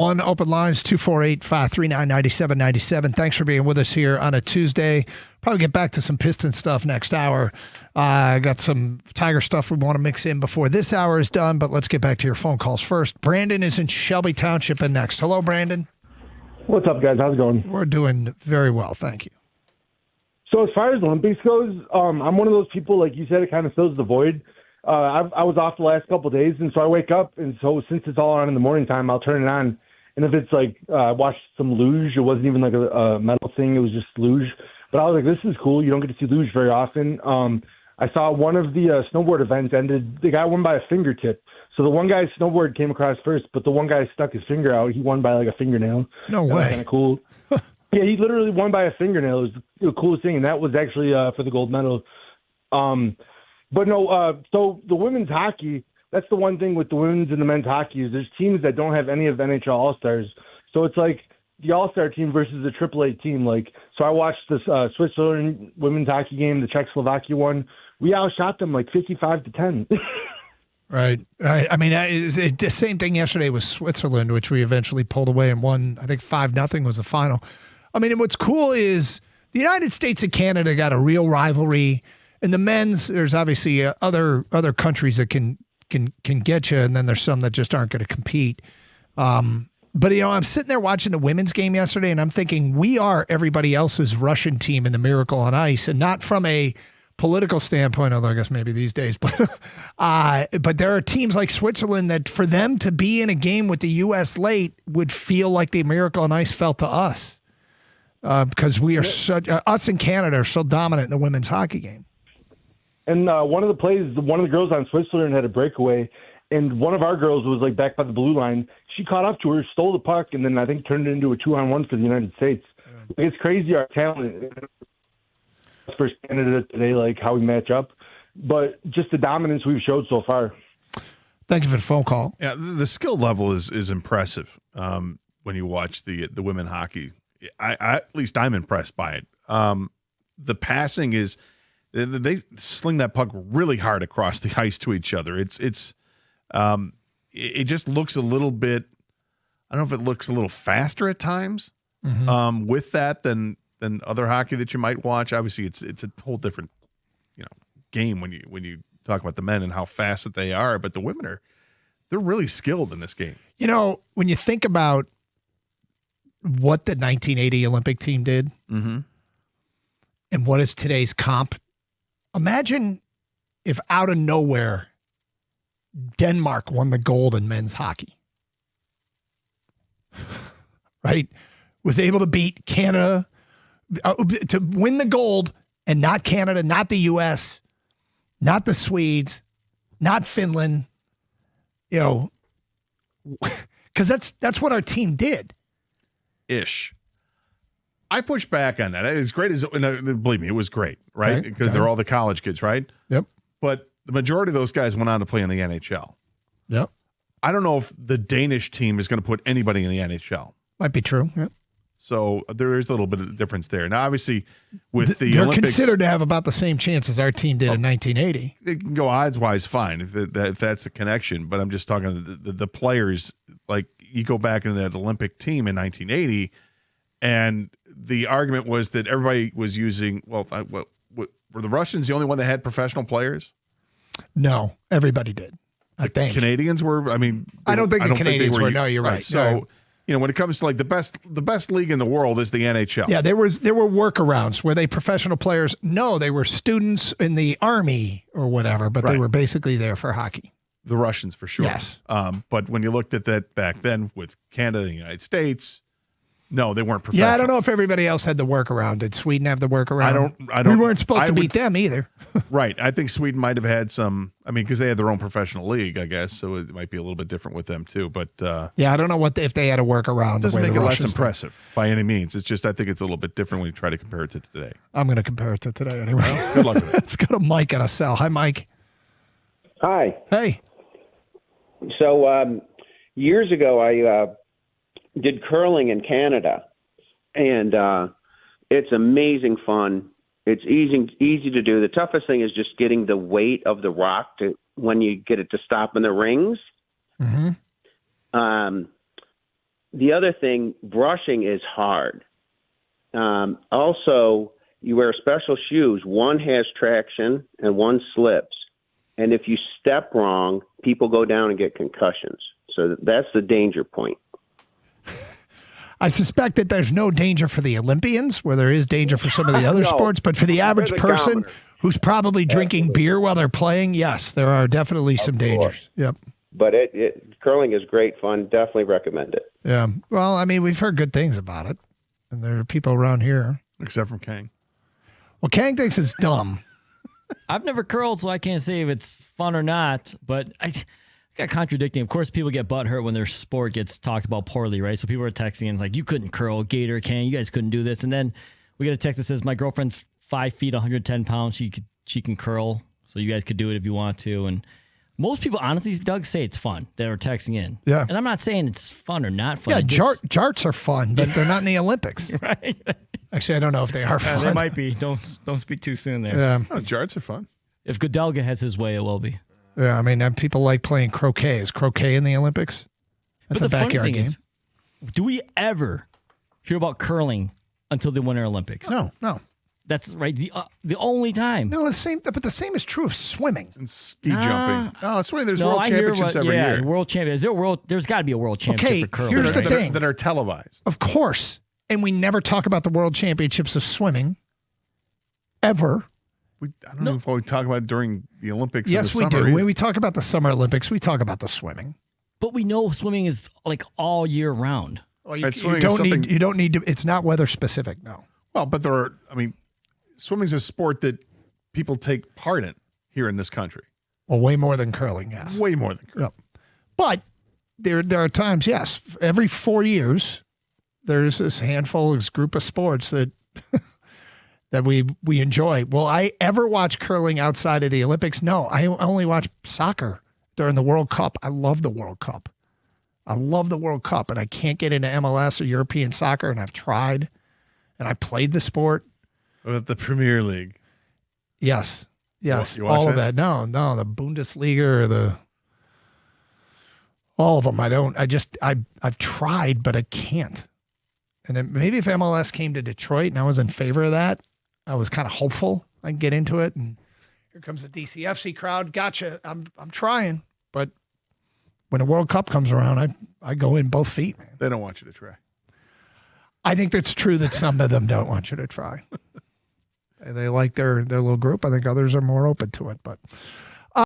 On open lines, 248-539-9797. Thanks for being with us here on a Tuesday. Probably get back to some Piston stuff next hour. I got some Tiger stuff we want to mix in before this hour is done, but let's get back to your phone calls first. Brandon is in Shelby Township and next. Hello, Brandon. What's up, guys? How's it going? We're doing very well, thank you. So as far as Olympics goes, I'm one of those people, like you said, it kind of fills the void. I was off the last couple of days, and so I wake up, and so since it's all on in the morning time, I'll turn it on. And if it's like I watched some luge, it wasn't even like a medal thing, it was just luge. But I was like, this is cool. You don't get to see luge very often. I saw one of the snowboard events ended. The guy won by a fingertip. So the one guy's snowboard came across first, but the one guy stuck his finger out. He won by like a fingernail. No That was way. kind of cool. Yeah, he literally won by a fingernail. It was the coolest thing, and that was actually for the gold medal. But no, so the women's hockey, that's the one thing with the women's and the men's hockey is there's teams that don't have any of the NHL All-Stars. So it's like the All-Star team versus the AAA team. Like, so I watched this Switzerland women's hockey game, the Czechoslovakia one. We outshot them like 55-10. Right. I mean, the same thing yesterday with Switzerland, which we eventually pulled away and won. I think 5-0 was the final. I mean, what's cool is the United States and Canada got a real rivalry. In the men's, there's obviously other countries that can get you, and then there's some that just aren't going to compete. But, you know, I'm sitting there watching the women's game yesterday, and I'm thinking we are everybody else's Russian team in the Miracle on Ice, and not from a political standpoint, although I guess maybe these days. But there are teams like Switzerland that for them to be in a game with the U.S. late would feel like the Miracle on Ice felt to us because we are us in Canada are so dominant in the women's hockey game. And one of the plays, one of the girls on Switzerland had a breakaway, and one of our girls was like back by the blue line. She caught up to her, stole the puck, and then I think turned it into a 2-on-1 for the United States. Yeah. It's crazy our talent versus Canada today, like how we match up, but just the dominance we've showed so far. Thank you for the phone call. Yeah, the skill level is impressive when you watch the women hockey. I at least I'm impressed by it. The passing is. They sling that puck really hard across the ice to each other. It just looks a little bit. I don't know if it looks a little faster at times with that than other hockey that you might watch. Obviously, it's a whole different game when you talk about the men and how fast that they are. But the women they're really skilled in this game. You know, when you think about what the 1980 Olympic team did, and what is today's comp. Imagine if out of nowhere, Denmark won the gold in men's hockey. Right? Was able to beat Canada, to win the gold, and not Canada, not the U.S., not the Swedes, not Finland. You know, because that's what our team did. Ish. I push back on that. As great as, believe me, it was great, right? Because they're all the college kids, right? Yep. But the majority of those guys went on to play in the NHL. Yep. I don't know if the Danish team is going to put anybody in the NHL. Might be true. Yep. So there is a little bit of difference there. Now, obviously, with the they're Olympics, considered to have about the same chance as our team did in 1980. It can go odds-wise fine if that's the connection. But I'm just talking the players. Like, you go back into that Olympic team in 1980, and the argument was that everybody was using, were the Russians the only one that had professional players? No, everybody did. I think Canadians were. I mean, I don't think the Canadians were. No, you're right. So, when it comes to like the best league in the world is the NHL. Yeah, there were workarounds. Were they professional players? No, they were students in the army or whatever, but they were basically there for hockey. The Russians, for sure. Yes. But when you looked at that back then with Canada and the United States, no, they weren't professionals. Yeah, I don't know if everybody else had the workaround. Did Sweden have the workaround? I don't. We weren't supposed to beat them either. Right. I think Sweden might have had some. I mean, because they had their own professional league, I guess, so it might be a little bit different with them too. But yeah, I don't know if they had a workaround. It doesn't make it less impressive by any means. It's just I think it's a little bit different when you try to compare it to today. I'm going to compare it to today anyway. Well, good luck with it. Let's go to Mike on a cell. Hi, Mike. Hi. Hey. So years ago, I did curling in Canada, and it's amazing fun. It's easy to do. The toughest thing is just getting the weight of the rock when you get it to stop in the rings. Mm-hmm. the other thing, brushing is hard. Also, you wear special shoes. One has traction and one slips. And if you step wrong, people go down and get concussions. So that's the danger point. I suspect that there's no danger for the Olympians, where there is danger for some of the other No. sports. But for the average the person commoners. who's probably drinking beer while they're playing, yes, there are definitely some dangers. Yep. But curling is great fun. Definitely recommend it. Yeah. Well, I mean, we've heard good things about it. And there are people around here. Except from Kang. Well, Kang thinks it's dumb. I've never curled, so I can't say if it's fun or not. But I got contradicting. Of course, people get butthurt when their sport gets talked about poorly, right? So people are texting and like, you couldn't curl, Gator, Kang, you guys couldn't do this. And then we get a text that says, my girlfriend's 5 feet, 110 pounds. She can curl, so you guys could do it if you want to. And most people, honestly, Doug, say it's fun that are texting in. Yeah. And I'm not saying it's fun or not fun. Yeah, Just- jarts are fun, but they're not in the Olympics. right? Actually, I don't know if they are fun. They might be. Don't speak too soon there. Yeah. Oh, jarts are fun. If Godelga has his way, it will be. Yeah, I mean, people like playing croquet. Is croquet in the Olympics? That's But a the funny backyard thing game. is, do we ever hear about curling until the Winter Olympics? No. That's right. The only time. No, the same. But the same is true of swimming. And ski jumping. Oh, it's funny. There's No, world I hear championships what- every yeah, year World champion. Is there there's got to be a world championship Okay, for curling. here's the right? thing. that are televised. Of course. And we never talk about the world championships of swimming. Ever. I don't know if we talk about it during the Olympics. Yes, in the we summer do. either. When we talk about the Summer Olympics, we talk about the swimming. But we know swimming is like all year round. Well, Right, swimming is something- you don't need to. It's not weather specific. No. Well, but there are. I mean, swimming's a sport that people take part in here in this country. Well, way more than curling. Yes. Way more than curling. Yep. But there are times. Yes. Every 4 years, there's this handful, this group of sports that that we enjoy. Will I ever watch curling outside of the Olympics? No. I only watch soccer during the World Cup. I love the World Cup. I love the World Cup, and I can't get into MLS or European soccer, and I've tried, and I played the sport. What about the Premier League? Yes. Yes. You watch all of that? that. No, the Bundesliga or all of them. I've tried, but I can't. And then maybe if MLS came to Detroit and I was in favor of that, I was kind of hopeful I'd get into it. And here comes the DCFC crowd. Gotcha. I'm trying. But when a World Cup comes around, I go in both feet, man. They don't want you to try. I think that's true that some of them don't want you to try. They like their little group. I think others are more open to it. But